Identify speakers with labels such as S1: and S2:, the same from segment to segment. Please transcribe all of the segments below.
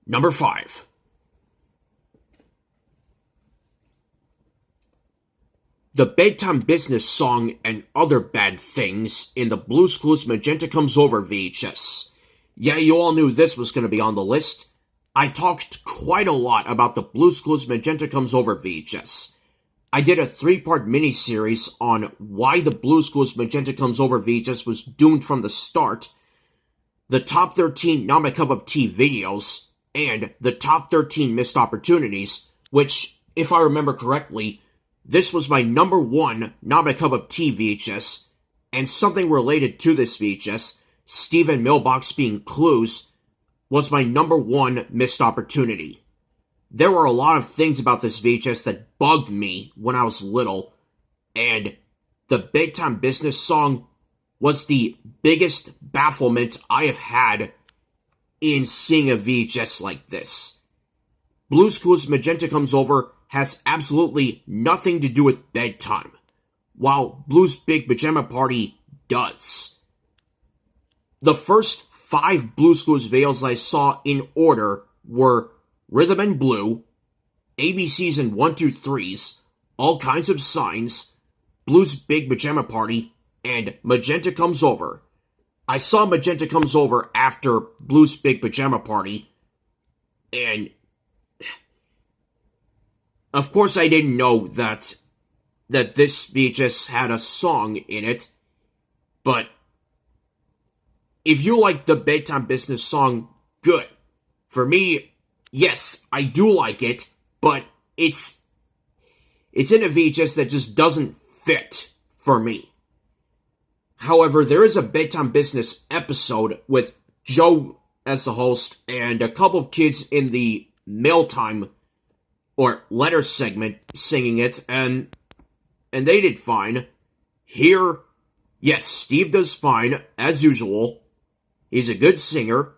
S1: Number 5. The Bedtime Business song and other bad things in the Blue's Clues Magenta Comes Over VHS. Yeah, you all knew this was going to be on the list. I talked quite a lot about the Blue's Clues Magenta Comes Over VHS. I did a 3-part miniseries on why the Blue's Clues Magenta Comes Over VHS was doomed from the start, the top 13 Not My Cup of Tea videos, and the top 13 missed opportunities, which, if I remember correctly, this was my number 1 Not My Cup of Tea VHS, and something related to this VHS, Stephen Mailbox being Clues, was my number 1 missed opportunity. There were a lot of things about this VHS that bugged me when I was little, and the Bedtime Business song was the biggest bafflement I have had in seeing a VHS like this. Blue's Clues Magenta Comes Over has absolutely nothing to do with bedtime, while Blue's Big Pajama Party does. The first 5 Blue's Clues videos I saw in order were Rhythm and Blue, ABC's and 1, 2, 3's, All Kinds of Signs, Blue's Big Pajama Party, and Magenta Comes Over. I saw Magenta Comes Over after Blue's Big Pajama Party, and of course I didn't know that this VHS had a song in it, but if you like the Bedtime Business song, good. For me, yes, I do like it, but it's in a VHS that just doesn't fit for me. However, there is a Bedtime Business episode with Joe as the host and a couple of kids in the mail time or letter segment singing it, and they did fine. Here, yes, Steve does fine, as usual. He's a good singer,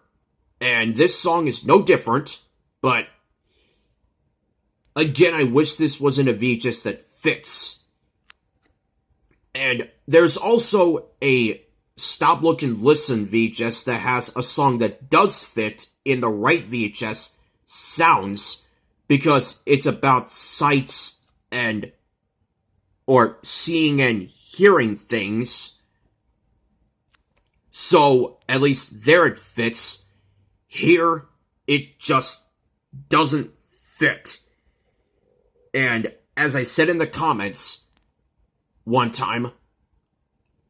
S1: and this song is no different, but again, I wish this wasn't a VHS that fits. And there's also a Stop, Look, and Listen VHS that has a song that does fit in the right VHS sounds, because it's about sights and or seeing and hearing things. So, at least there it fits. Here, it just doesn't fit. And as I said in the comments one time,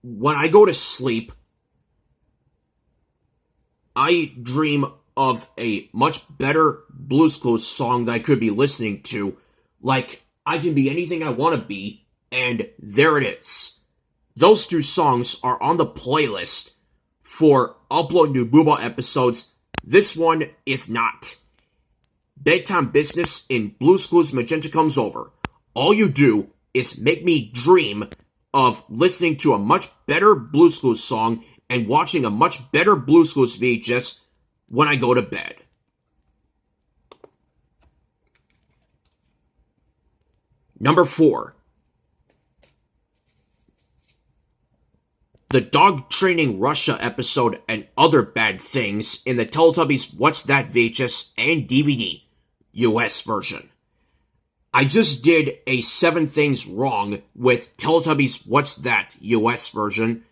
S1: when I go to sleep, I dream of a much better Blue's Clues song that I could be listening to. Like, I Can Be Anything I Want to Be, and there it is. Those 2 songs are on the playlist for Upload New Booba episodes. This one is not. Bedtime Business in Blue's Clues Magenta Comes Over. All you do is make me dream of listening to a much better Blue's Clues song and watching a much better Blue's Clues VHS when I go to bed. Number 4. The Dog Training Russia episode and other bad things in the Teletubbies What's That VHS and DVD, US version. I just did a 7 Things Wrong with Teletubbies What's That US version,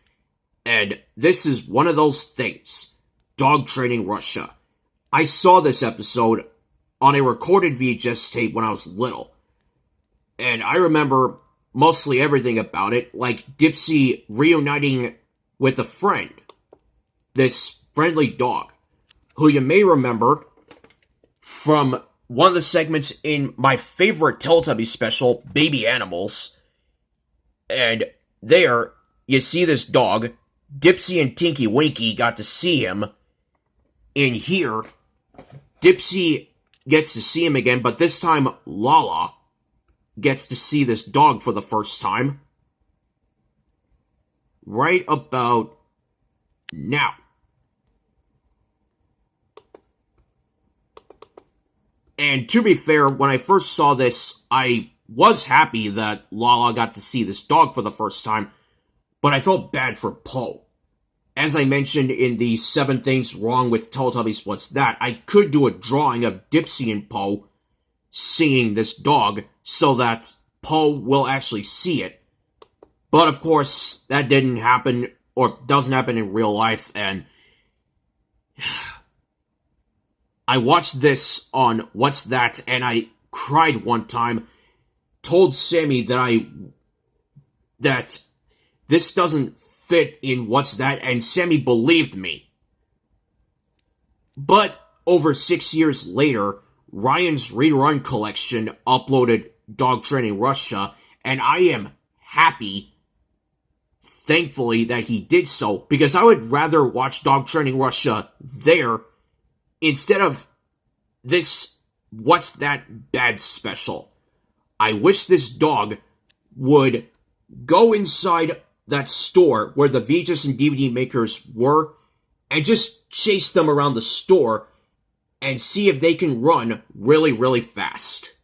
S1: and this is one of those things. Dog Training Russia. I saw this episode on a recorded VHS tape when I was little, and I remember mostly everything about it, like Dipsy reuniting with a friend, this friendly dog, who you may remember from one of the segments in my favorite Teletubbies special, Baby Animals. And there, you see this dog. Dipsy and Tinky Winky got to see him. In here, Dipsy gets to see him again, but this time Lala gets to see this dog for the first time. Right about now. And to be fair, when I first saw this, I was happy that Lala got to see this dog for the first time, but I felt bad for Poe. as I mentioned in the 7 Things Wrong with Teletubbies What's That, I could do a drawing of Dipsy and Poe singing this dog so that Poe will actually see it. But of course, that didn't happen, or doesn't happen in real life, and I watched this on What's That, and I cried one time, told Sammy that this doesn't fit in What's That, and Sammy believed me. But over 6 years later, Ryan's Rerun collection uploaded Dog Training Russia, and I am happy, thankfully, that he did so, because I would rather watch Dog Training Russia there instead of this What's That Bad special. I wish this dog would go inside that store where the VHS and DVD makers were and just chase them around the store and see if they can run really, really fast.